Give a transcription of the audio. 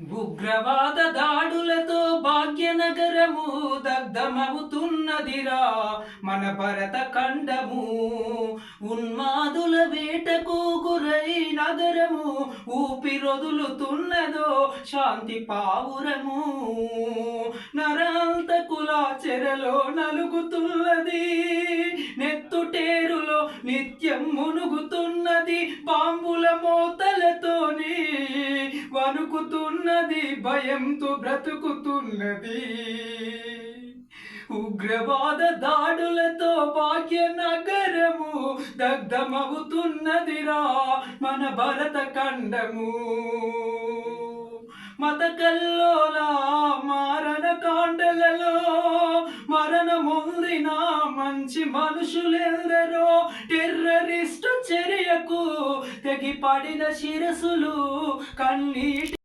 ఉగ్రవాద దాడులతో భాగ్యనగరము దగ్ధమవుతున్నదిరా మన భరత ఖండము. ఉన్మాదుల వేటకు గురై నగరము ఊపిరొదులుతున్నదో శాంతి పావురము. నరాంతకుల చెరలో నలుగుతున్నది, నెత్తుటేరులో నిత్యం మునుగుతున్నది, బాంబుల మోతలతోని వణుకుతున్నది, భయంతో బ్రతుకుతున్నది. ఉగ్రవాద దాడులతో భాగ్యనగరము దగ్ధమవుతున్నదిరా మన భరత ఖండము. మత కల్లోల మారణ కాండలలో మరణమొందిన మంచి మనుషులెందరో టెర్రరిస్టు చర్యకు తెగిపడిన శిరసులు కన్నీటి